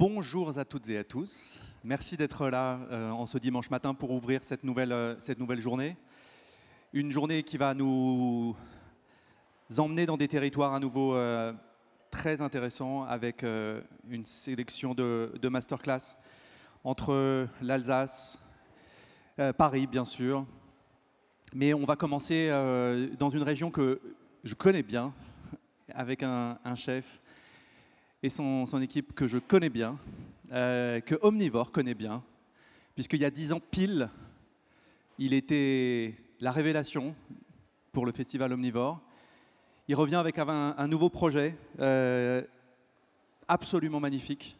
Bonjour à toutes et à tous. Merci d'être là en ce dimanche matin pour ouvrir cette nouvelle journée. Une journée qui va nous emmener dans des territoires à nouveau très intéressants avec une sélection de masterclass entre l'Alsace, Paris bien sûr. Mais on va commencer dans une région que je connais bien avec un chef et son équipe que je connais bien, que Omnivore connaît bien, puisqu'il y a 10 ans pile, il était la révélation pour le festival Omnivore. Il revient avec un nouveau projet absolument magnifique,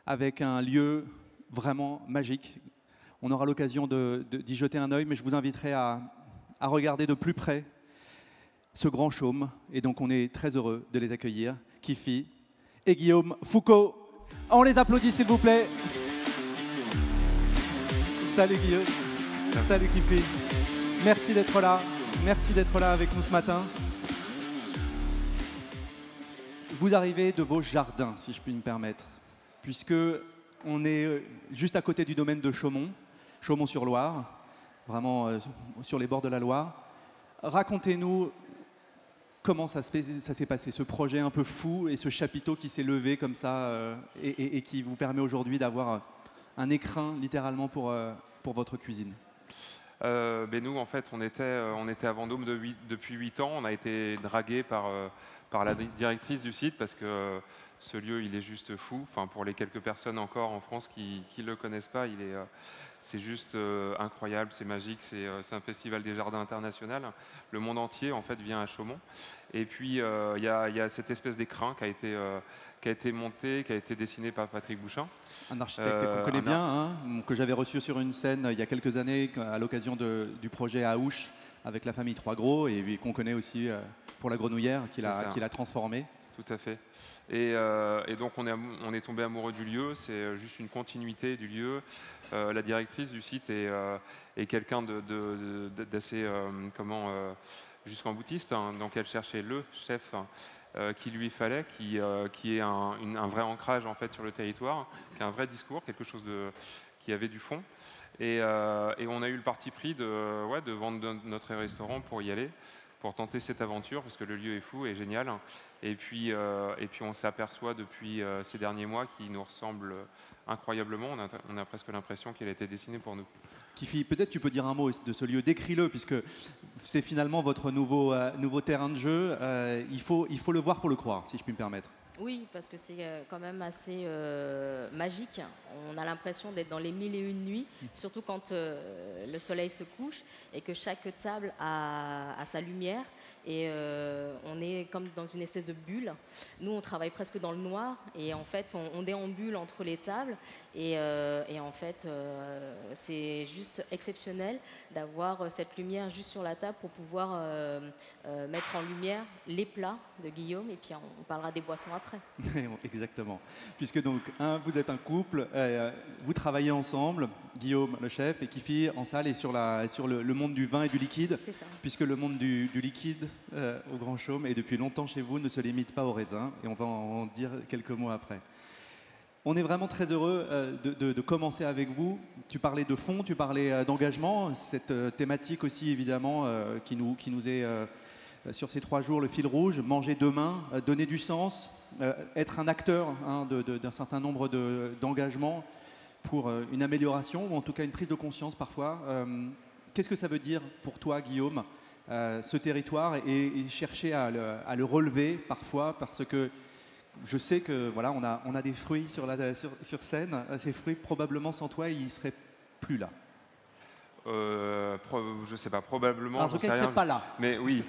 avec un lieu vraiment magique. On aura l'occasion d'y jeter un œil, mais je vous inviterai à regarder de plus près ce grand chaume. Et donc on est très heureux de les accueillir, Kifi et Guillaume Foucault. On les applaudit s'il vous plaît. Salut Guillaume, salut Kifi. Merci d'être là, avec nous ce matin. Vous arrivez de vos jardins, si je puis me permettre, puisque on est juste à côté du domaine de Chaumont, Chaumont-sur-Loire, vraiment sur les bords de la Loire. Racontez-nous comment ça s'est passé, ce projet un peu fou et ce chapiteau qui s'est levé comme ça et qui vous permet aujourd'hui d'avoir un écrin littéralement pour votre cuisine. Nous, en fait, on était à Vendôme depuis 8 ans. On a été dragués par la directrice du site parce que ce lieu, il est juste fou. Enfin, pour les quelques personnes encore en France qui ne le connaissent pas, c'est juste incroyable, c'est magique. C'est un festival des jardins international. Le monde entier, en fait, vient à Chaumont. Et puis, il y a cette espèce d'écrin qui a été monté, qui a été dessiné par Patrick Bouchin. Un architecte qu'on connaît bien, hein, que j'avais reçu sur une scène il y a quelques années à l'occasion du projet à Ouche avec la famille Trois Gros et qu'on connaît aussi pour la grenouillère qu'il a transformée. Tout à fait. Et donc on est tombé amoureux du lieu, c'est juste une continuité du lieu. La directrice du site est quelqu'un d'assez jusqu'en boutiste, hein, donc elle cherchait le chef qu'il lui fallait, qui ait un vrai ancrage en fait sur le territoire, qui a un vrai discours, quelque chose qui avait du fond. Et on a eu le parti pris de vendre notre restaurant pour y aller, pour tenter cette aventure, parce que le lieu est fou et génial. Et puis on s'aperçoit depuis ces derniers mois qu'il nous ressemble incroyablement. On a presque l'impression qu'il a été dessiné pour nous. Kifi, peut-être tu peux dire un mot de ce lieu, décris-le, puisque c'est finalement votre nouveau terrain de jeu. Il faut le voir pour le croire, si je puis me permettre. Oui, parce que c'est quand même assez magique. On a l'impression d'être dans les 1001 nuits, surtout quand le soleil se couche et que chaque table a sa lumière. Et on est comme dans une espèce de bulle. Nous, on travaille presque dans le noir et en fait, on déambule entre les tables. Et en fait, c'est juste exceptionnel d'avoir cette lumière juste sur la table pour pouvoir mettre en lumière les plats de Guillaume. Et puis, on parlera des boissons après. Exactement. Puisque donc, vous êtes un couple, vous travaillez ensemble, Guillaume, le chef, et Kifi en salle et sur le monde du vin et du liquide. C'est ça. Puisque le monde du liquide au Grand Chaume et depuis longtemps chez vous ne se limite pas au raisin. Et on va en dire quelques mots après. On est vraiment très heureux de commencer avec vous. Tu parlais de fond, tu parlais d'engagement. Cette thématique aussi, évidemment, qui nous est sur ces 3 jours, le fil rouge, manger demain, donner du sens, être un acteur d'un certain nombre d'engagements pour une amélioration ou en tout cas une prise de conscience parfois. Qu'est-ce que ça veut dire pour toi, Guillaume, ce territoire et chercher à le relever parfois parce que je sais que voilà, on a des fruits sur scène. Ces fruits, probablement sans toi, ils ne seraient plus là. Je sais pas, probablement. En tout cas, ils ne seraient pas là. Mais oui,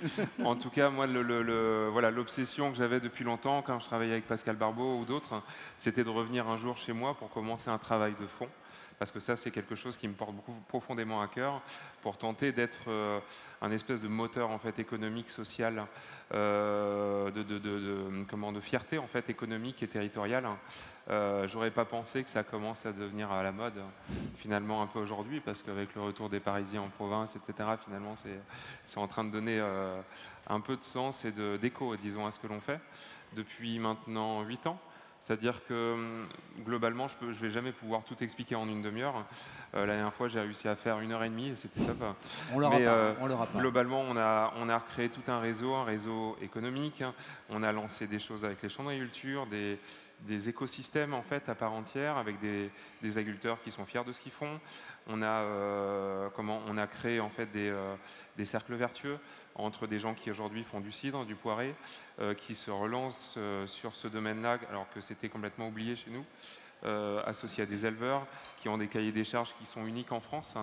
en tout cas, moi, l'obsession que j'avais depuis longtemps, quand je travaillais avec Pascal Barbeau ou d'autres, c'était de revenir un jour chez moi pour commencer un travail de fond. Parce que ça, c'est quelque chose qui me porte profondément à cœur, pour tenter d'être un espèce de moteur en fait, économique, social, de fierté en fait, économique et territoriale. J'aurais pas pensé que ça commence à devenir à la mode, finalement, un peu aujourd'hui, parce qu'avec le retour des Parisiens en province, etc., finalement, c'est en train de donner un peu de sens et d'écho, disons, à ce que l'on fait depuis maintenant 8 ans. C'est-à-dire que globalement, je ne vais jamais pouvoir tout expliquer en une demi-heure. La dernière fois, j'ai réussi à faire 1h30 et c'était top. On l'aura pas. Globalement, on a recréé tout un réseau économique. On a lancé des choses avec les champs d'agriculture, des écosystèmes en fait à part entière avec des agriculteurs qui sont fiers de ce qu'ils font. On a créé en fait des cercles vertueux entre des gens qui aujourd'hui font du cidre, du poiré, qui se relancent sur ce domaine-là alors que c'était complètement oublié chez nous, associés à des éleveurs qui ont des cahiers des charges qui sont uniques en France,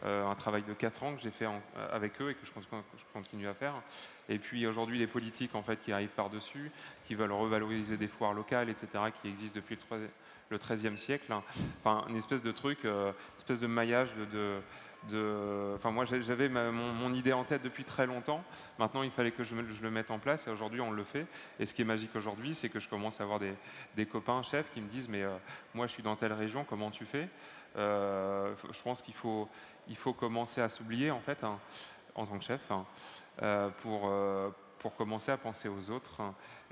un travail de 4 ans que j'ai fait avec eux et que je continue à faire. Et puis aujourd'hui les politiques en fait qui arrivent par-dessus, qui veulent revaloriser des foires locales, etc., qui existent depuis le XIIIe siècle. Enfin, une espèce de truc, une espèce de maillage Enfin, moi, j'avais mon idée en tête depuis très longtemps. Maintenant, il fallait que je le mette en place et aujourd'hui, on le fait. Et ce qui est magique aujourd'hui, c'est que je commence à avoir des copains chefs qui me disent « mais moi, je suis dans telle région, comment tu fais ?» Je pense qu'il faut commencer à s'oublier, en fait, hein, en tant que chef, hein, pour commencer à penser aux autres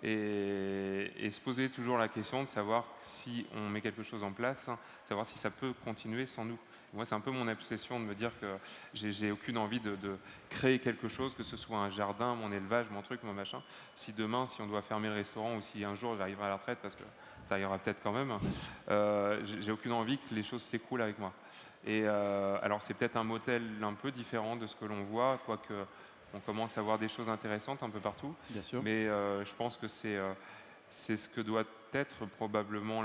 et se poser toujours la question de savoir si on met quelque chose en place, hein, savoir si ça peut continuer sans nous. Moi, c'est un peu mon obsession de me dire que j'ai aucune envie de créer quelque chose, que ce soit un jardin, mon élevage, mon truc, mon machin. Si demain, si on doit fermer le restaurant ou si un jour j'arriverai à la retraite, parce que ça arrivera peut-être quand même, j'ai aucune envie que les choses s'écroulent avec moi. Et alors, c'est peut-être un modèle un peu différent de ce que l'on voit, quoique on commence à voir des choses intéressantes un peu partout. Bien sûr. Mais je pense que c'est ce que doit être probablement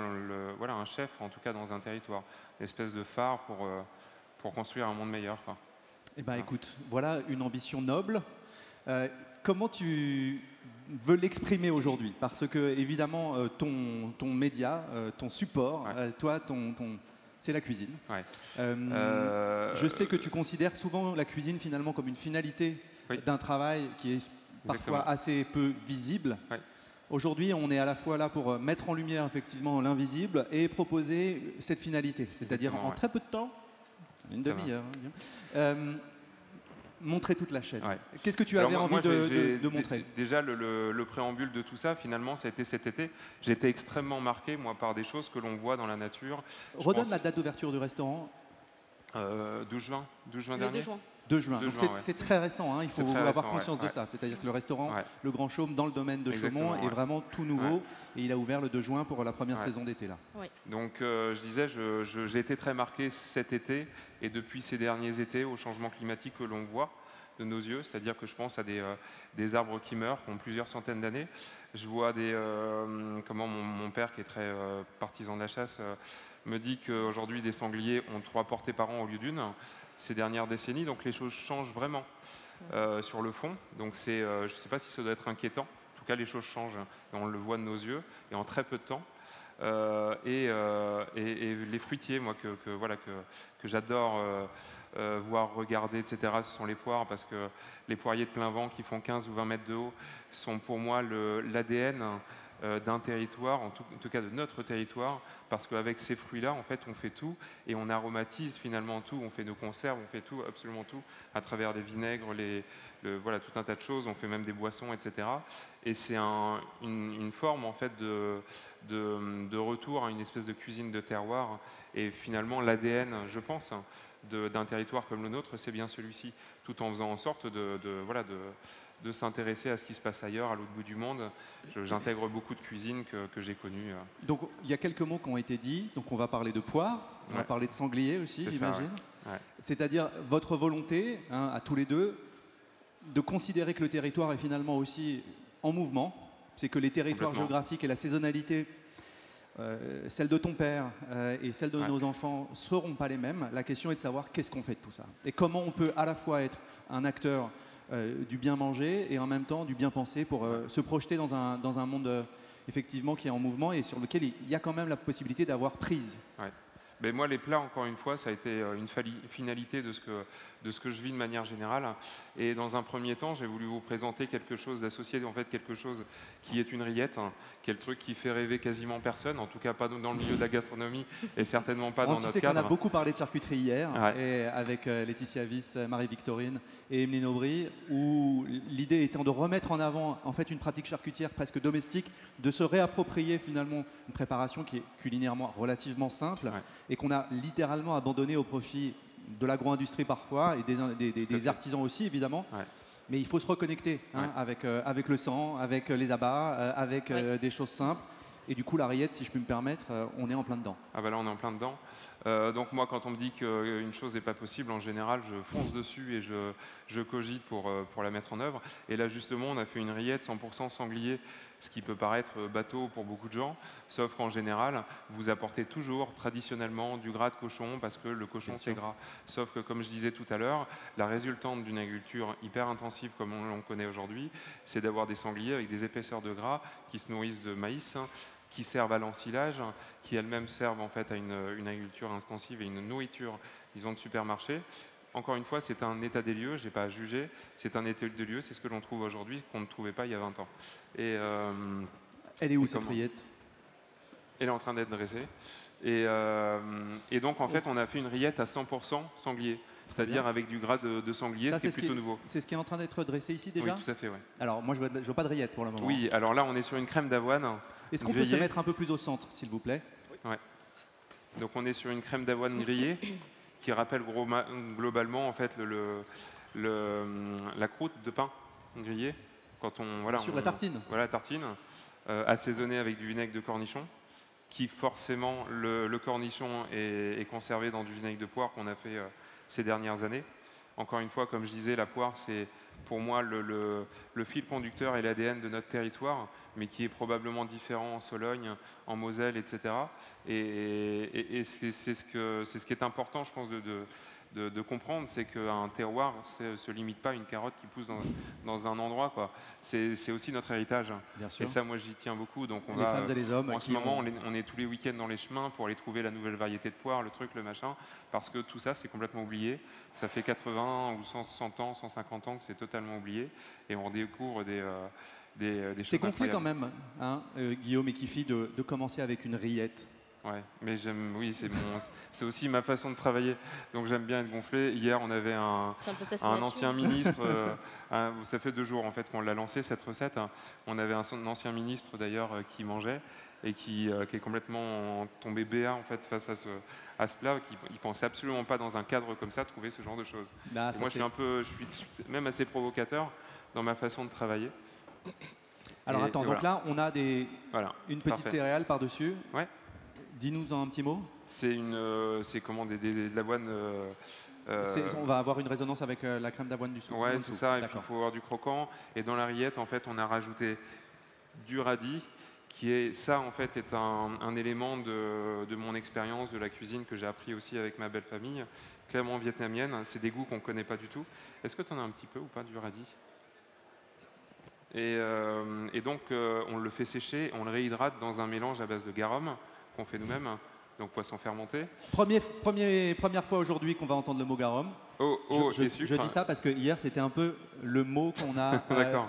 voilà, un chef, en tout cas dans un territoire. Une espèce de phare pour construire un monde meilleur, quoi. Eh bien, écoute, voilà une ambition noble. Comment tu veux l'exprimer aujourd'hui? Parce que, évidemment, ton média, ton support, ouais. toi, c'est la cuisine. Ouais. Je sais que tu considères souvent la cuisine finalement comme une finalité oui. d'un travail qui est parfois Exactement. assez peu visible. Ouais. Aujourd'hui, on est à la fois là pour mettre en lumière effectivement l'invisible et proposer cette finalité, c'est-à-dire en très peu de temps, une demi-heure, montrer toute la chaîne. Ouais. Qu'est-ce que tu avais envie de montrer? Déjà, le préambule de tout ça, finalement, ça a été cet été. J'ai été extrêmement marqué, moi, par des choses que l'on voit dans la nature. Redonne la date d'ouverture du restaurant. 12 juin dernier. 2 juin. Donc c'est très récent, hein. Il faut avoir conscience de ça. C'est-à-dire que le restaurant Le Grand Chaume, dans le domaine de Chaumont, est vraiment tout nouveau. Et il a ouvert le 2 juin pour la première saison d'été. Là. Donc je disais, j'ai été très marqué cet été et depuis ces derniers étés au changement climatique que l'on voit de nos yeux. C'est-à-dire que je pense à des arbres qui meurent, qui ont plusieurs centaines d'années. Je vois comment mon père, qui est très partisan de la chasse, me dit qu'aujourd'hui des sangliers ont 3 portées par an au lieu d'une ces dernières décennies, donc les choses changent vraiment sur le fond. Donc je ne sais pas si ça doit être inquiétant. En tout cas, les choses changent et on le voit de nos yeux et en très peu de temps. Et les fruitiers, moi, que j'adore voir, regarder, etc., ce sont les poires, parce que les poiriers de plein vent qui font 15 ou 20 mètres de haut sont pour moi l'ADN d'un territoire, en tout cas de notre territoire, parce qu'avec ces fruits-là, en fait, on fait tout et on aromatise finalement tout. On fait nos conserves, on fait tout, absolument tout, à travers les vinaigres, voilà, tout un tas de choses. On fait même des boissons, etc. Et c'est une forme, en fait, de retour à une espèce de cuisine de terroir. Et finalement, l'ADN, je pense, d'un territoire comme le nôtre, c'est bien celui-ci, tout en faisant en sorte de s'intéresser à ce qui se passe ailleurs, à l'autre bout du monde. J'intègre beaucoup de cuisines que j'ai connues. Donc il y a quelques mots qui ont été dits. Donc on va parler de poire, on va parler de sanglier aussi, j'imagine. C'est-à-dire votre volonté, hein, à tous les deux, de considérer que le territoire est finalement aussi en mouvement. C'est que les territoires géographiques et la saisonnalité, celle de ton père et celle de nos enfants, ne seront pas les mêmes. La question est de savoir qu'est-ce qu'on fait de tout ça. Et comment on peut à la fois être un acteur du bien manger et en même temps du bien penser pour se projeter dans un monde effectivement qui est en mouvement et sur lequel il y a quand même la possibilité d'avoir prise. Ben moi, les plats, encore une fois, ça a été une finalité de ce que je vis de manière générale. Et dans un premier temps, j'ai voulu vous présenter quelque chose d'associé, en fait, quelque chose qui est une rillette, qui est le truc qui fait rêver quasiment personne, en tout cas pas dans le milieu de la gastronomie et certainement pas dans notre cadre. On a beaucoup parlé de charcuterie hier, Ouais. et avec Laetitia Wyss, Marie-Victorine et Emeline Aubry, où l'idée étant de remettre en avant en fait une pratique charcutière presque domestique, de se réapproprier finalement une préparation qui est culinairement relativement simple, Ouais. et qu'on a littéralement abandonné au profit de l'agro-industrie parfois et des artisans aussi évidemment. Ouais. Mais il faut se reconnecter hein, avec le sang, avec les abats, avec des choses simples. Et du coup, la rillette, si je peux me permettre, on est en plein dedans. Ah bah là, on est en plein dedans. Donc moi, quand on me dit qu'une chose n'est pas possible, en général, je fonce dessus et je cogite pour la mettre en œuvre. Et là, justement, on a fait une rillette 100% sanglier, ce qui peut paraître bateau pour beaucoup de gens, sauf qu'en général, vous apportez toujours, traditionnellement, du gras de cochon, parce que le cochon, c'est gras. Sauf que, comme je disais tout à l'heure, la résultante d'une agriculture hyper intensive, comme on connaît aujourd'hui, c'est d'avoir des sangliers avec des épaisseurs de gras qui se nourrissent de maïs, qui servent à l'ensilage, qui elles-mêmes servent en fait à une agriculture intensive et une nourriture, disons, de supermarché. Encore une fois, c'est un état des lieux, je n'ai pas à juger, c'est un état des lieux, c'est ce que l'on trouve aujourd'hui, qu'on ne trouvait pas il y a 20 ans. Et, elle est où cette rillette? Elle est en train d'être dressée. Et donc, en fait, on a fait une rillette à 100% sanglier, c'est-à-dire avec du gras de sanglier, ce qui est plutôt nouveau. C'est ce qui est en train d'être dressé ici déjà? Oui, tout à fait, oui. Alors, moi, je vois pas de rillette pour le moment. Oui, alors là, on est sur une crème d'avoine. Est-ce qu'on peut se mettre un peu plus au centre, s'il vous plaît? Oui. Donc, on est sur une crème d'avoine grillée qui rappelle globalement en fait la croûte de pain grillé. Quand sur la tartine. Voilà, la tartine, assaisonnée avec du vinaigre de cornichon, qui forcément, le cornichon est conservé dans du vinaigre de poire qu'on a fait ces dernières années. Encore une fois, comme je disais, la poire, c'est pour moi le fil conducteur et l'ADN de notre territoire, mais qui est probablement différent en Sologne, en Moselle, etc. Et c'est ce qui est important, je pense, de comprendre, c'est qu'un terroir ne se limite pas à une carotte qui pousse dans un endroit, quoi. C'est aussi notre héritage. Bien sûr. Et ça, moi, j'y tiens beaucoup. Donc les femmes et les hommes. En ce moment, on est tous les week-ends dans les chemins pour aller trouver la nouvelle variété de poire, le truc, le machin, parce que tout ça, c'est complètement oublié. Ça fait 80 ou 100 ans, 150 ans que c'est totalement oublié. Et on découvre des choses. C'est gonflé quand même, hein, Guillaume et Kifi, de commencer avec une rillette. Ouais, mais oui, c'est aussi ma façon de travailler. Donc j'aime bien être gonflé. Hier, on avait un ancien ministre. Ça fait 2 jours en fait qu'on l'a lancé cette recette. On avait un ancien ministre d'ailleurs qui mangeait et qui est complètement tombé béat en fait face à ce plat. Il pensait absolument pas dans un cadre comme ça trouver ce genre de choses. Moi, je suis même assez provocateur dans ma façon de travailler. Alors attends, donc là, on a une petite céréale par-dessus. Ouais. Dis-nous en un petit mot. C'est comment de l'avoine. On va avoir une résonance avec la crème d'avoine du soupe. Ouais, c'est ça. Et puis il faut avoir du croquant. Et dans la rillette, en fait, on a rajouté du radis, qui est un élément de mon expérience de la cuisine que j'ai appris aussi avec ma belle famille, clairement vietnamienne. C'est des goûts qu'on ne connaît pas du tout. Est-ce que tu en as un petit peu ou pas du radis? Et donc, on le fait sécher, on le réhydrate dans un mélange à base de garum qu'on fait nous-mêmes, donc poisson fermenté. Première fois aujourd'hui qu'on va entendre le mot garum. Je dis ça parce que hier, c'était un peu le mot qu'on a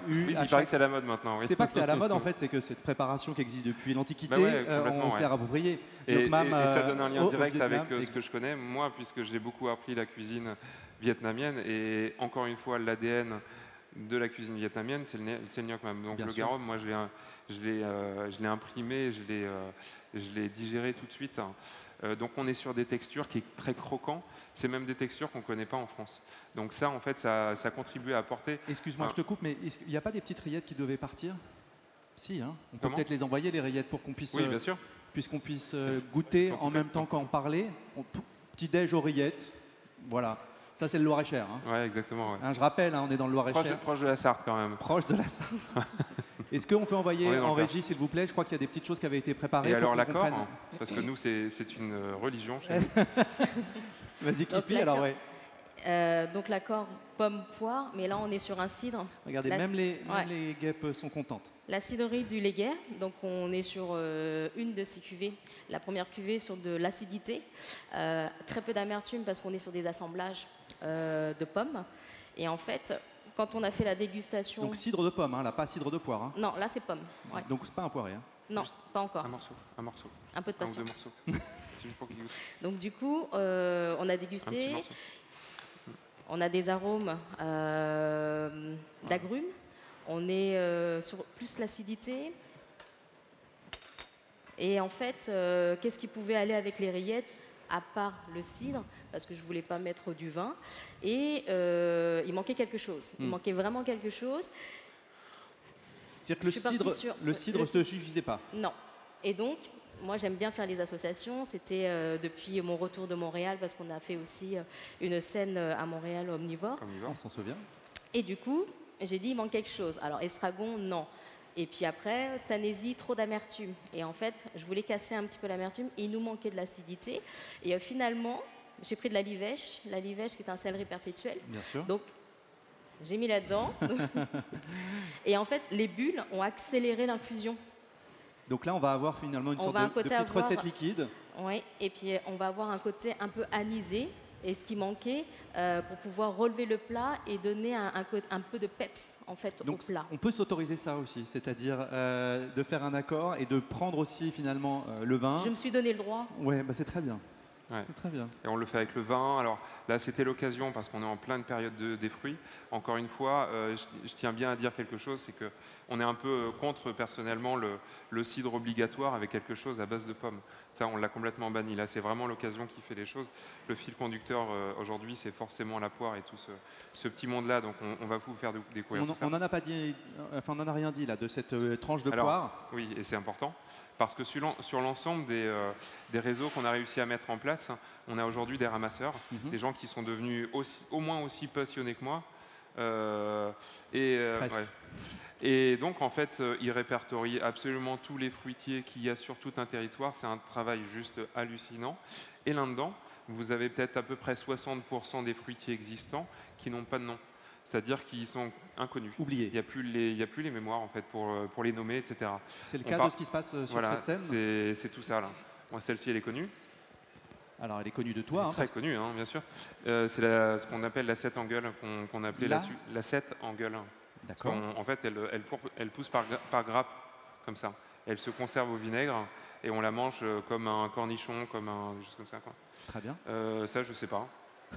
eu. Oui, il paraît que c'est à la mode maintenant. Oui. C'est pas que c'est à la mode, en fait, c'est que cette préparation qui existe depuis l'Antiquité, on se l'est appropriée. Et ça donne un lien direct avec ce que je connais, moi, puisque j'ai beaucoup appris la cuisine vietnamienne. Et encore une fois, l'ADN de la cuisine vietnamienne, c'est le Ngoc Mam. Donc le garum, moi, je l'ai imprimé, je l'ai digéré tout de suite. Donc on est sur des textures qui est très croquant. C'est même des textures qu'on ne connaît pas en France. Donc ça, en fait, ça contribue à apporter... Excuse-moi, je te coupe, mais il n'y a pas des petites rillettes qui devaient partir? Si, hein. On peut peut-être les envoyer, les rillettes, pour qu'on puisse... Oui, bien sûr. Puisqu'on puisse goûter en même temps qu'en parler. Petit-déj aux rillettes, voilà. Ça, c'est le Loir-et-Cher. Hein. Oui, exactement. Ouais. Hein, je rappelle, on est dans le Loir-et-Cher. Proche de la Sarthe, quand même. Proche de la Sarthe. Est-ce qu'on peut envoyer en régie, s'il vous plaît? Je crois qu'il y a des petites choses qui avaient été préparées. Et alors l'accord, parce que nous, c'est une religion chez nous. Vas-y, Kifi, alors ouais. Donc l'accord pomme-poire, mais là on est sur un cidre. Regardez, même les guêpes sont contentes. La cidrerie du Léguer, donc on est sur une de ces cuvées. La première cuvée sur de l'acidité, très peu d'amertume parce qu'on est sur des assemblages de pommes. Et en fait, quand on a fait la dégustation... Donc cidre de pomme, hein, là, pas cidre de poire. Hein. Non, là c'est pomme. Ouais. Donc c'est pas un poiré. Hein. Non, pas encore. Un morceau. Un peu de patience. Un ou 2 morceaux. C'est juste pour qu'il goûte. Donc du coup, on a dégusté. On a des arômes d'agrumes. On est sur plus l'acidité. Et en fait, qu'est-ce qui pouvait aller avec les rillettes à part le cidre, parce que je ne voulais pas mettre du vin. Et il manquait quelque chose. Il manquait vraiment quelque chose. C'est-à-dire que le cidre ne suffisait pas. Non. Et donc, moi, j'aime bien faire les associations. C'était depuis mon retour de Montréal, parce qu'on a fait aussi une scène à Montréal omnivore. On s'en souvient. Et du coup, j'ai dit, il manque quelque chose. Alors, estragon, non. Et puis après, Tanésie, trop d'amertume. Et en fait, je voulais casser un petit peu l'amertume. Et il nous manquait de l'acidité. Et finalement, j'ai pris de la livèche qui est un céleri perpétuel. Bien sûr. Donc, j'ai mis là-dedans. Et en fait, les bulles ont accéléré l'infusion. Donc là, on va avoir finalement une sorte de petite recette liquide. Oui, et puis on va avoir un côté un peu anisé, et ce qui manquait pour pouvoir relever le plat et donner un peu de peps en fait au plat. On peut s'autoriser ça aussi, c'est-à-dire de faire un accord et de prendre aussi finalement le vin. Je me suis donné le droit. Ouais, bah c'est très bien. Ouais. C'est très bien. Et on le fait avec le vin. Alors là, c'était l'occasion parce qu'on est en pleine période des fruits. Encore une fois, je tiens bien à dire quelque chose, c'est qu'on est un peu contre personnellement le cidre obligatoire avec quelque chose à base de pommes. Ça, on l'a complètement banni. Là, c'est vraiment l'occasion qui fait les choses. Le fil conducteur aujourd'hui, c'est forcément la poire et tout ce petit monde-là. Donc, on va vous faire découvrir tout ça. On n'en a pas dit, enfin, on n'en a rien dit là de cette tranche de poire. Oui, et c'est important parce que sur l'ensemble des réseaux qu'on a réussi à mettre en place, on a aujourd'hui des ramasseurs, des gens qui sont devenus au moins aussi passionnés que moi. Et donc, en fait, ils répertorient absolument tous les fruitiers qu'il y a sur tout un territoire. C'est un travail juste hallucinant. Et là-dedans, vous avez peut-être à peu près 60% des fruitiers existants qui n'ont pas de nom. C'est-à-dire qu'ils sont inconnus. Oubliés. Il n'y a plus les mémoires en fait, pour les nommer, etc. C'est le cas de ce qui se passe sur cette scène. C'est tout ça là. Moi, celle-ci, elle est connue. Alors, elle est connue de toi. Très connue, hein, bien sûr. C'est ce qu'on appelle la 7 en gueule, qu'on appelait la 7 en gueule. D'accord. En fait, elle pousse par grappe, comme ça. Elle se conserve au vinaigre et on la mange comme un cornichon, juste comme ça. Quoi. Très bien. Ça, je sais pas.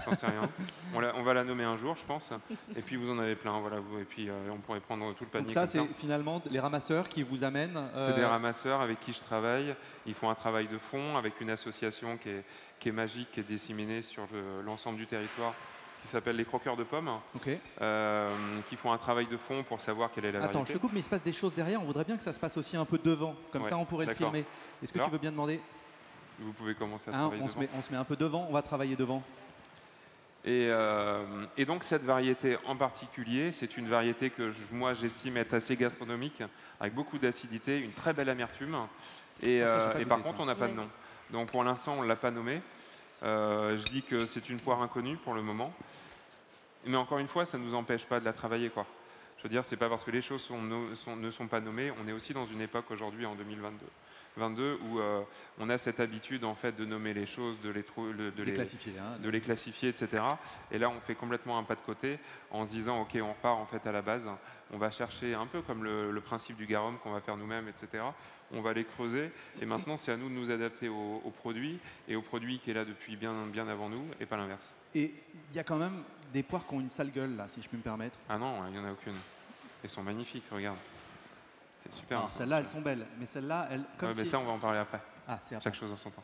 J'en sais rien. On va la nommer un jour, je pense. Et puis vous en avez plein, voilà. Et puis on pourrait prendre tout le panier. Donc ça, c'est finalement les ramasseurs qui vous amènent. C'est des ramasseurs avec qui je travaille. Ils font un travail de fond avec une association qui est magique, qui est disséminée sur l'ensemble du territoire, qui s'appelle les Croqueurs de Pommes, qui font un travail de fond pour savoir quelle est la variété. Attends, je te coupe, mais il se passe des choses derrière. On voudrait bien que ça se passe aussi un peu devant. Comme ça, on pourrait le filmer. Est-ce que tu veux bien demander? Vous pouvez commencer à travailler devant. On se met un peu devant. On va travailler devant. Et donc cette variété en particulier, c'est une variété que moi j'estime être assez gastronomique, avec beaucoup d'acidité, une très belle amertume. Et par contre, on n'a pas de nom. Donc pour l'instant, on ne l'a pas nommé. Je dis que c'est une poire inconnue pour le moment. Mais encore une fois, ça ne nous empêche pas de la travailler, quoi. Je veux dire, c'est pas parce que les choses ne sont pas nommées. On est aussi dans une époque aujourd'hui, en 2022, où on a cette habitude en fait de nommer les choses, de les classifier, etc. Et là, on fait complètement un pas de côté en se disant, ok, on repart en fait à la base. On va chercher un peu comme le principe du garum qu'on va faire nous-mêmes, etc. On va les creuser. Et maintenant, c'est à nous de nous adapter au produit et au produit qui est là depuis bien avant nous, et pas l'inverse. Et il y a quand même des poires qui ont une sale gueule là, si je peux me permettre. Ah non, il n'y en a aucune. Elles sont magnifiques, regarde. C'est super. Alors celles-là, elles sont belles, mais celles-là, elles. Mais ça, on va en parler après. Ah, c'est après. Chaque chose en son temps.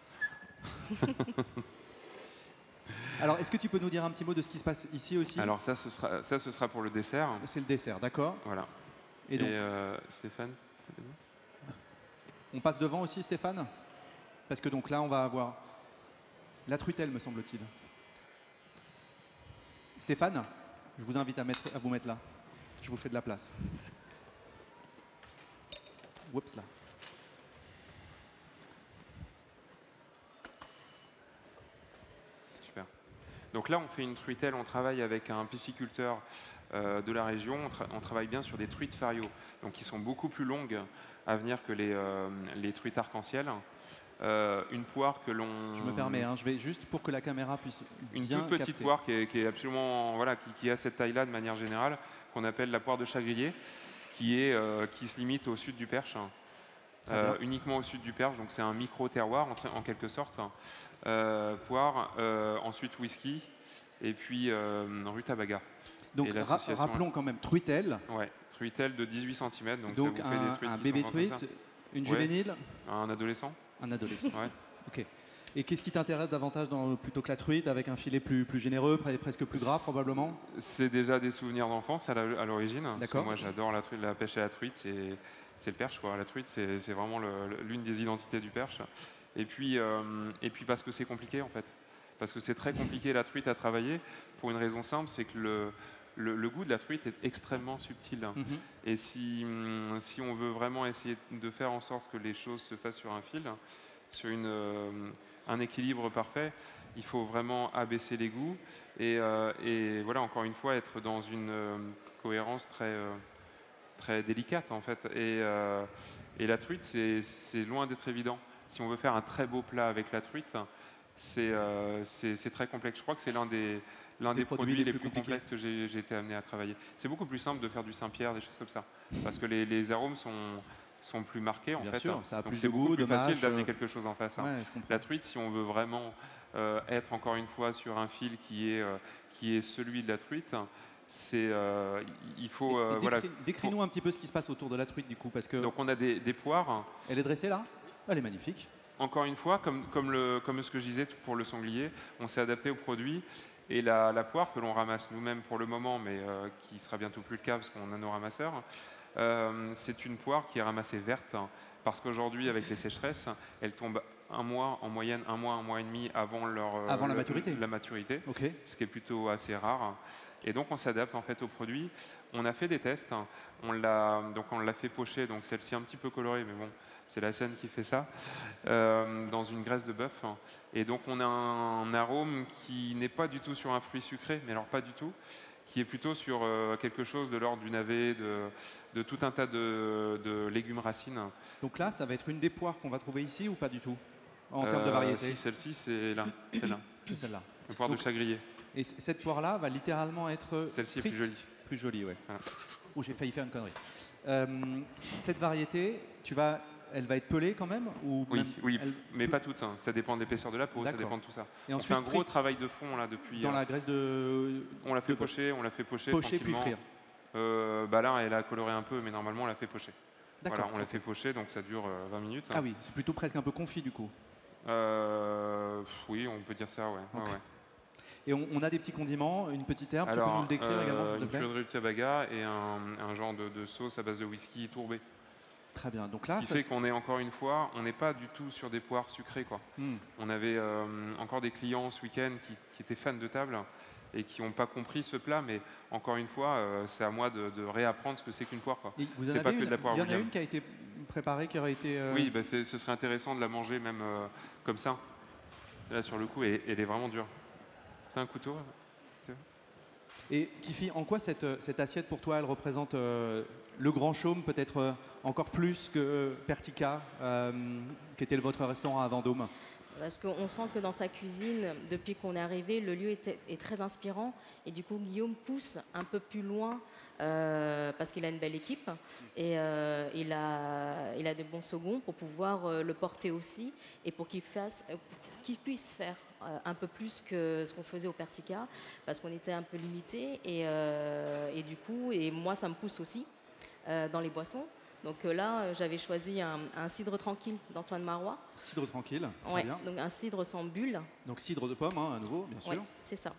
Alors, est-ce que tu peux nous dire un petit mot de ce qui se passe ici aussi? Alors ça, ce sera pour le dessert. C'est le dessert, d'accord. Voilà. Et donc, Stéphane, on passe devant aussi, Stéphane? Parce que donc là, on va avoir la truitelle, me semble-t-il. Stéphane, je vous invite à vous mettre là. Je vous fais de la place. Oups là. Super. Donc là, on fait une truitelle, on travaille avec un pisciculteur de la région, on travaille bien sur des truites fario, donc qui sont beaucoup plus longues à venir que les truites arc-en-ciel. Une poire que l'on... Je me permets, je vais juste pour que la caméra puisse une bien toute petite capter. poire qui est absolument, voilà, qui a cette taille-là de manière générale, qu'on appelle la poire de Chagrier, qui se limite au sud du Perche, uniquement au sud du Perche, donc c'est un micro-terroir en quelque sorte. Poire, ensuite whisky, et puis rutabaga. Donc rappelons quand même truitelle. Ouais, truitelle de 18 cm, donc ça vous fait des truites un qui bébé sont grandes comme truite, ça. une juvénile, un adolescent. un adolescent. Ouais. Ok. Et qu'est-ce qui t'intéresse davantage plutôt que la truite, avec un filet plus généreux, presque plus gras probablement? C'est déjà des souvenirs d'enfance à l'origine. D'accord. Moi j'adore la pêche à la truite, c'est le Perche quoi. La truite c'est vraiment l'une des identités du Perche. Et puis parce que c'est compliqué en fait. Parce que c'est très compliqué la truite à travailler pour une raison simple, c'est que le goût de la truite est extrêmement subtil. Et si on veut vraiment essayer de faire en sorte que les choses se fassent sur un fil, sur un équilibre parfait, il faut vraiment abaisser les goûts et voilà, encore une fois, être dans une cohérence très délicate en fait. Et la truite, c'est loin d'être évident. Si on veut faire un très beau plat avec la truite, c'est très complexe. Je crois que c'est l'un des produits les plus complexes que j'ai été amené à travailler. C'est beaucoup plus simple de faire du Saint-Pierre, des choses comme ça, parce que les arômes sont plus marqués en Bien fait. sûr, ça a donc plus c'est de beaucoup goût, plus de facile mâche, d'amener quelque chose en face. Ouais, je comprends. La truite, si on veut vraiment être encore une fois sur un fil qui est celui de la truite, il faut décris-nous un petit peu ce qui se passe autour de la truite du coup, parce que donc on a des poires. Elle est dressée là? Elle est magnifique. Encore une fois, comme ce que je disais pour le sanglier, on s'est adapté au produit. Et la poire que l'on ramasse nous-mêmes pour le moment, mais qui sera bientôt plus le cas parce qu'on a nos ramasseurs, c'est une poire qui est ramassée verte, parce qu'aujourd'hui, avec les sécheresses, elle tombe un mois, en moyenne un mois et demi avant la maturité. Okay. Ce qui est plutôt assez rare. Et donc on s'adapte en fait au produit. On a fait des tests, on l'a fait pocher, donc celle-ci un petit peu colorée, mais bon, c'est la scène qui fait ça, dans une graisse de bœuf. Et donc on a un arôme qui n'est pas du tout sur un fruit sucré, mais alors pas du tout, qui est plutôt sur quelque chose de l'ordre du navet, de tout un tas de légumes racines. Donc là, ça va être une des poires qu'on va trouver ici ou pas du tout, en termes de variété? Si, celle-ci, c'est là. C'est celle-là. Une poire de Chagrier. Et cette poire-là va littéralement être... Celle-ci est plus jolie. Plus jolie, ouais. Voilà. Oh, j'ai failli faire une connerie. Cette variété, elle va être pelée quand même ou Oui, même, oui, mais pas toute. Ça dépend de l'épaisseur de la peau, ça dépend de tout ça. Et on fait un gros travail de fond là depuis. Dans la graisse de. On l'a fait pocher, Pocher puis frire. Là, elle a coloré un peu, mais normalement, on l'a fait pocher. D'accord. Voilà, on l'a fait pocher, donc ça dure 20 minutes. Ah oui, c'est plutôt presque un peu confit du coup. Oui, on peut dire ça, ouais. Okay. Ouais. Et on a des petits condiments, une petite herbe, tu peux nous le décrire également, s'il te plaît? Une purée de rutabaga et un genre de sauce à base de whisky tourbé. Très bien. Donc là, ce qui fait qu'on est encore une fois, on n'est pas du tout sur des poires sucrées, quoi. On avait encore des clients ce week-end qui étaient fans de table et qui n'ont pas compris ce plat, mais encore une fois, c'est à moi de réapprendre ce que c'est qu'une poire, quoi. C'est pas que de la poire. Il y en a une qui a été préparée, qui aurait été. Oui, ce serait intéressant de la manger même comme ça. Là, sur le coup, elle est vraiment dure. T'as un couteau? Et Kifi, en quoi cette assiette pour toi, elle représente le Grand Chaume, peut-être encore plus que Pertica, qui était votre restaurant à Vendôme? Parce qu'on sent que dans sa cuisine, depuis qu'on est arrivé, le lieu est très inspirant. Et du coup, Guillaume pousse un peu plus loin parce qu'il a une belle équipe. Et il a de bons seconds pour pouvoir le porter aussi et pour qu'il puisse faire un peu plus que ce qu'on faisait au Pertica, parce qu'on était un peu limité. Et du coup, moi, ça me pousse aussi dans les boissons. Donc là, j'avais choisi un cidre tranquille d'Antoine Marois. Cidre tranquille, très ouais, bien. Donc un cidre sans bulle. Donc cidre de pomme, à nouveau, bien sûr. Oui, c'est ça.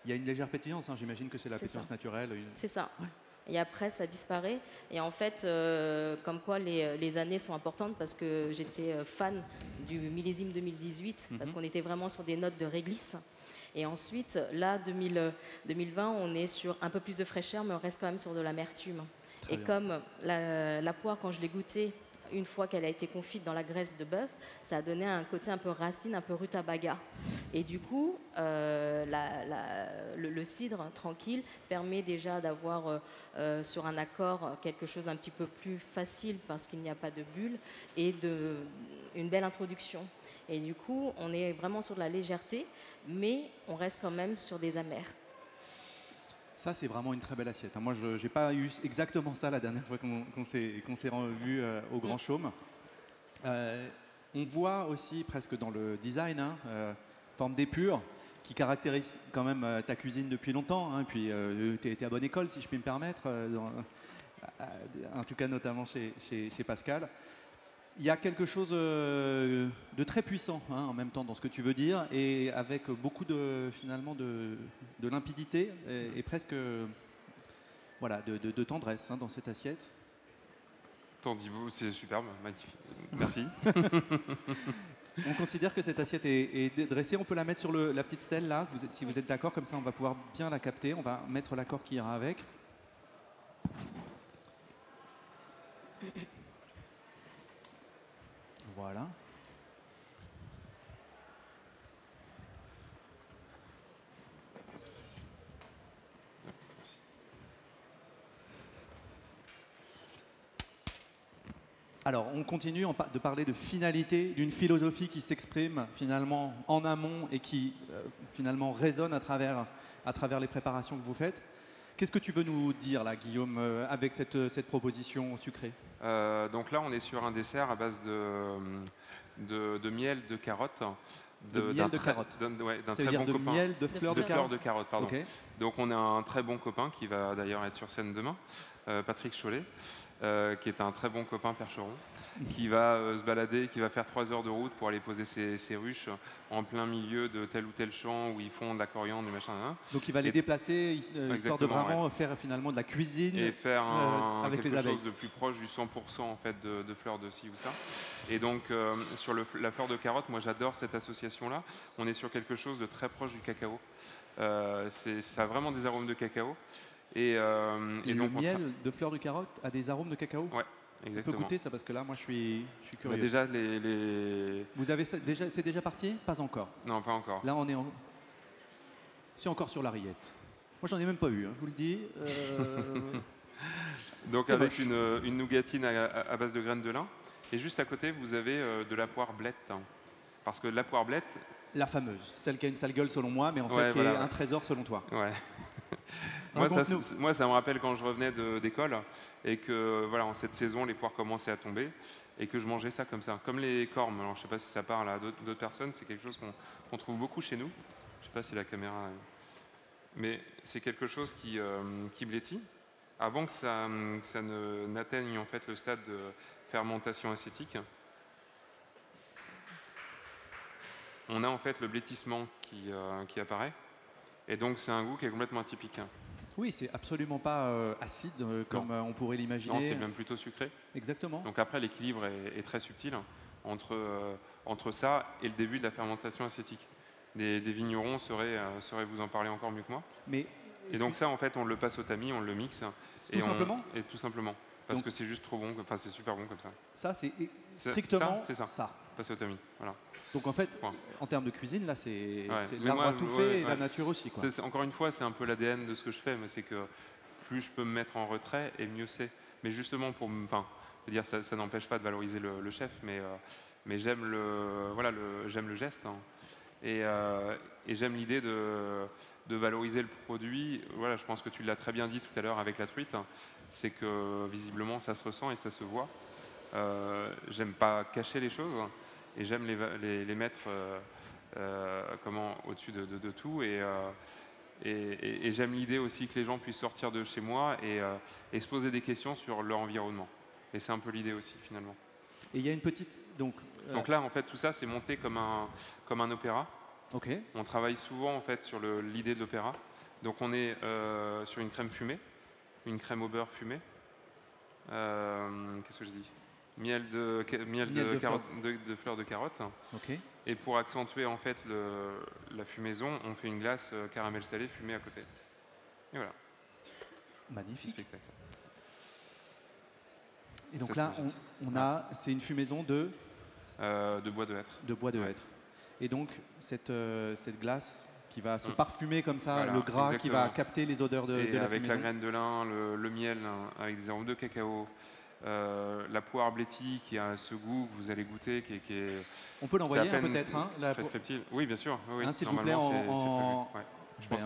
Il y a une légère pétillance, j'imagine que c'est la pétillance naturelle. C'est ça. Ouais. Et après, ça disparaît. Et en fait, comme quoi les années sont importantes, parce que j'étais fan du millésime 2018, parce qu'on était vraiment sur des notes de réglisse. Et ensuite, là, 2020, on est sur un peu plus de fraîcheur, mais on reste quand même sur de l'amertume. Et comme la poire, quand je l'ai goûtée une fois qu'elle a été confite dans la graisse de bœuf, ça a donné un côté un peu racine, un peu rutabaga. Et du coup, le cidre tranquille permet déjà d'avoir sur un accord quelque chose d'un petit peu plus facile parce qu'il n'y a pas de bulle et une belle introduction. Et du coup, on est vraiment sur de la légèreté, mais on reste quand même sur des amers. Ça, c'est vraiment une très belle assiette. Moi, je n'ai pas eu exactement ça la dernière fois qu'on s'est revu au Grand Chaume. On voit aussi presque dans le design, forme d'épure qui caractérise quand même ta cuisine depuis longtemps. Puis tu as été à bonne école, si je puis me permettre, en tout cas notamment chez Pascal. Il y a quelque chose de très puissant en même temps dans ce que tu veux dire et avec beaucoup finalement de limpidité et presque voilà, de tendresse dans cette assiette. C'est superbe, magnifique. Merci. On considère que cette assiette est dressée. On peut la mettre sur la petite stèle là, si vous êtes d'accord, comme ça on va pouvoir bien la capter. On va mettre l'accord qui ira avec. Voilà. Alors, on continue de parler de finalité, d'une philosophie qui s'exprime finalement en amont et qui finalement résonne à travers les préparations que vous faites. Qu'est-ce que tu veux nous dire là, Guillaume, avec cette proposition sucrée? Donc là, on est sur un dessert à base de miel de carotte. De miel de carotte. D'un très bon copain. Miel de fleurs de carotte. Pardon. Okay. Donc on a un très bon copain qui va d'ailleurs être sur scène demain, Patrick Chollet, qui est un très bon copain percheron, qui va se balader, qui va faire 3 heures de route pour aller poser ses ruches en plein milieu de tel ou tel champ où ils font de la coriandre, du machin. Donc il va les déplacer, histoire de vraiment faire finalement de la cuisine et faire avec quelque les abeilles. chose de plus proche du 100% en fait de fleurs de ci ou ça. Et donc sur la fleur de carotte, moi j'adore cette association-là. On est sur quelque chose de très proche du cacao. Ça a vraiment des arômes de cacao. Et le donc, miel de fleurs de carotte a des arômes de cacao. Ouais, exactement. On peut goûter ça parce que là, moi, je suis curieux. Bah déjà, Vous avez c'est déjà parti? Pas encore. Non, pas encore. Là, c'est encore sur la rillette. Moi, j'en ai même pas eu, je vous le dis. Donc avec une nougatine à base de graines de lin. Et juste à côté, vous avez de la poire blette. Parce que la poire blette... La fameuse, celle qui a une sale gueule selon moi, mais en fait qui est un trésor selon toi. Ouais. Moi, ça me rappelle quand je revenais d'école et que voilà, en cette saison, les poires commençaient à tomber et que je mangeais ça comme ça, comme les cormes. Alors, je ne sais pas si ça parle à d'autres personnes, c'est quelque chose qu'on trouve beaucoup chez nous. Je ne sais pas si la caméra... Mais c'est quelque chose qui blêtit avant que ça n'atteigne en fait le stade de fermentation acétique. On a en fait le blétissement qui apparaît. Et donc, c'est un goût qui est complètement atypique. Oui, c'est absolument pas acide comme on pourrait l'imaginer. Non, c'est même plutôt sucré. Exactement. Donc après, l'équilibre est très subtil entre ça et le début de la fermentation acétique. Des vignerons sauraient vous en parler encore mieux que moi. Et donc ça, en fait, on le passe au tamis, on le mixe. Tout simplement. Et tout simplement. Parce que c'est juste trop bon, enfin c'est super bon comme ça. Ça, c'est strictement ça. Passer au tamis, voilà. Donc en fait, en termes de cuisine, là, c'est l'arbre à tout fait et la nature aussi. Quoi. Encore une fois, c'est un peu l'ADN de ce que je fais, mais c'est que plus je peux me mettre en retrait, et mieux c'est. Mais justement, dire, ça n'empêche pas de valoriser le chef, mais j'aime le geste. Et j'aime l'idée de valoriser le produit. Voilà, je pense que tu l'as très bien dit tout à l'heure avec la truite. C'est que visiblement ça se ressent et ça se voit. J'aime pas cacher les choses et j'aime les mettre au-dessus de tout et j'aime l'idée aussi que les gens puissent sortir de chez moi et se poser des questions sur leur environnement. Et c'est un peu l'idée aussi finalement. Et il y a une petite... Donc là en fait tout ça c'est monté comme un opéra. Okay. On travaille souvent en fait sur l'idée de l'opéra. Donc on est sur une crème fumée. Une crème au beurre fumée. Qu'est-ce que je dis? Miel de fleurs de carotte. Okay. Et pour accentuer en fait la fumaison, on fait une glace caramel salé fumée à côté. Et voilà. Magnifique. Spectacle. Et donc là, c'est une fumaison de bois de hêtre. De bois de hêtre. Et donc, cette glace qui va se parfumer comme ça, Voilà, le gras exactement. qui va capter les odeurs de la fumaison. Avec la graine de lin, le miel avec des arômes de cacao, la poire blêtie qui a ce goût que vous allez goûter qui est On peut l'envoyer peut-être prescriptible. Oui, bien sûr. Oui, s'il vous plaît,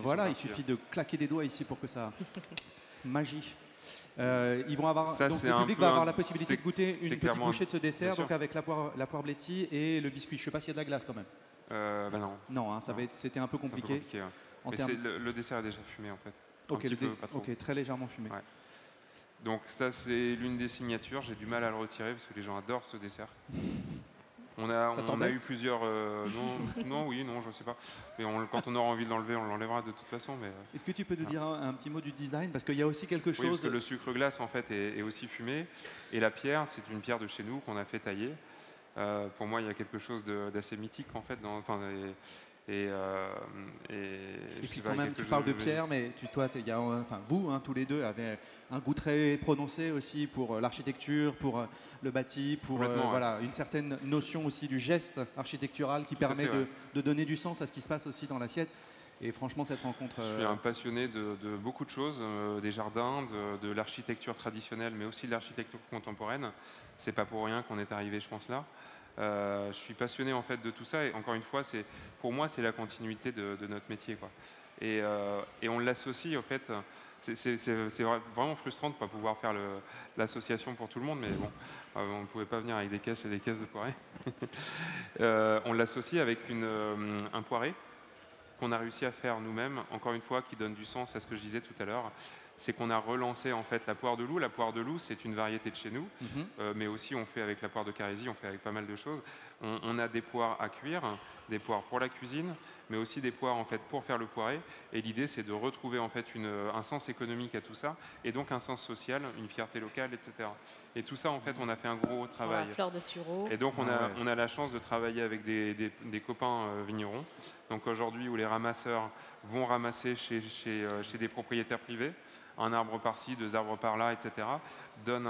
voilà, il suffit de claquer des doigts ici pour que ça... Magie. Ils vont avoir, ça, donc le public va avoir la possibilité de goûter une petite bouchée de ce dessert, donc avec la poire blêtie et le biscuit. Je ne sais pas s'il y a de la glace quand même. Non. Non, hein, c'était un peu compliqué. Mais le dessert est déjà fumé en fait. Ok, très légèrement fumé. Ouais. Donc ça, c'est l'une des signatures. J'ai du mal à le retirer parce que les gens adorent ce dessert. On a eu plusieurs... non, je ne sais pas. Mais quand on aura envie de l'enlever, on l'enlèvera de toute façon. Est-ce que tu peux nous dire un petit mot du design? Parce qu'il y a aussi quelque chose... Oui, parce que le sucre glace, en fait, est aussi fumé. Et la pierre, c'est une pierre de chez nous qu'on a fait tailler. Pour moi, il y a quelque chose d'assez mythique, en fait. Et puis quand même, tu parles de pierre, mais vous, tous les deux, avez un goût très prononcé aussi pour l'architecture, pour le bâti, pour une certaine notion aussi du geste architectural qui permet de donner du sens à ce qui se passe aussi dans l'assiette. Et franchement, cette rencontre... Je suis un passionné de beaucoup de choses, des jardins, de l'architecture traditionnelle, mais aussi de l'architecture contemporaine. C'est pas pour rien qu'on est arrivé, je pense, là. Je suis passionné en fait de tout ça et encore une fois, pour moi, c'est la continuité de notre métier, quoi. Et on l'associe, en fait. C'est vraiment frustrant de ne pas pouvoir faire l'association pour tout le monde, mais bon, on ne pouvait pas venir avec des caisses et des caisses de poirées. On l'associe avec un poiré qu'on a réussi à faire nous-mêmes, encore une fois, qui donne du sens à ce que je disais tout à l'heure. C'est qu'on a relancé en fait la poire de loup. La poire de loup, c'est une variété de chez nous, mais aussi on fait avec la poire de Carésie, on fait avec pas mal de choses. On a des poires à cuire, des poires pour la cuisine, mais aussi des poires en fait pour faire le poiré. Et l'idée, c'est de retrouver en fait un sens économique à tout ça, et donc un sens social, une fierté locale, etc. Et tout ça, en fait, on a fait un gros travail. Sur la fleur de sureau. Et donc on a la chance de travailler avec des copains vignerons. Donc aujourd'hui, où les ramasseurs vont ramasser chez des propriétaires privés, un arbre par-ci, 2 arbres par-là, etc., donne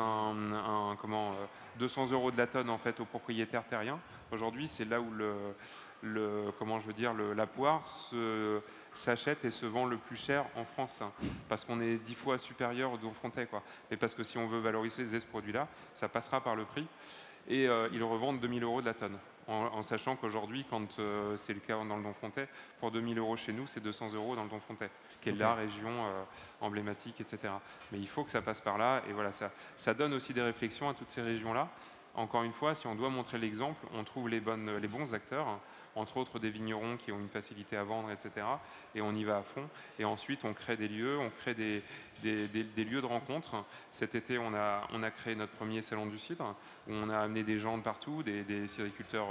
200 € de la tonne en fait aux propriétaires terriens. Aujourd'hui, c'est là où la poire s'achète et se vend le plus cher en France, parce qu'on est 10 fois supérieur au Dauphintais, quoi. Et parce que si on veut valoriser ce produit-là, ça passera par le prix. Et ils le revendent 2 000 € de la tonne. En sachant qu'aujourd'hui, quand c'est le cas dans le Dauphintais, pour 2 000 € chez nous, c'est 200 € dans le Dauphintais, qui est la région emblématique, etc. Mais il faut que ça passe par là, et voilà, ça donne aussi des réflexions à toutes ces régions-là. Encore une fois, si on doit montrer l'exemple, on trouve les bons acteurs, entre autres des vignerons qui ont une facilité à vendre, etc. Et on y va à fond. Et ensuite, on crée des lieux, on crée des lieux de rencontre. Cet été, on a créé notre premier salon du cidre, où on a amené des gens de partout, des cidriculteurs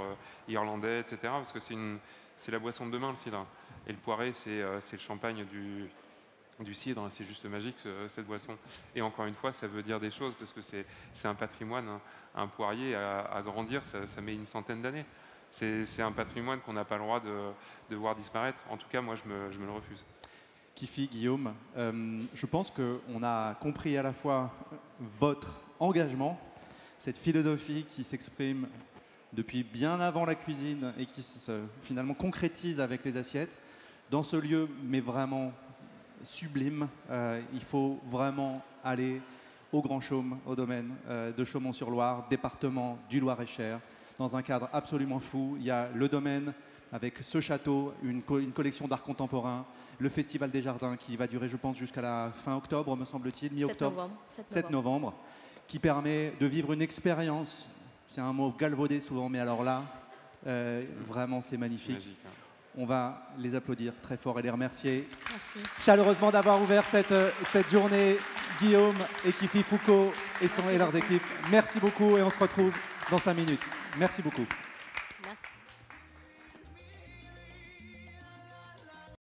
irlandais, etc. Parce que c'est la boisson de demain, le cidre. Et le poiré, c'est le champagne du cidre, c'est juste magique cette boisson. Et encore une fois, ça veut dire des choses, parce que c'est un patrimoine, hein. Un poirier à grandir, ça met une centaine d'années. C'est un patrimoine qu'on n'a pas le droit de voir disparaître. En tout cas, moi, je me le refuse. Kifi, Guillaume, je pense qu'on a compris à la fois votre engagement, cette philosophie qui s'exprime depuis bien avant la cuisine et qui finalement concrétise avec les assiettes. Dans ce lieu, mais vraiment sublime, il faut vraiment aller au Grand Chaume, au domaine de Chaumont-sur-Loire, département du Loir-et-Cher, dans un cadre absolument fou. Il y a le domaine avec ce château, une collection d'art contemporain, le Festival des Jardins qui va durer, je pense, jusqu'à la fin octobre, me semble-t-il, mi-octobre, 7 novembre, qui permet de vivre une expérience. C'est un mot galvaudé souvent, mais alors là, vraiment, c'est magnifique. Magique, hein. On va les applaudir très fort et les remercier chaleureusement d'avoir ouvert cette journée. Guillaume et Kifi Foucault et leurs équipes. Merci beaucoup et on se retrouve dans 5 minutes. Merci beaucoup.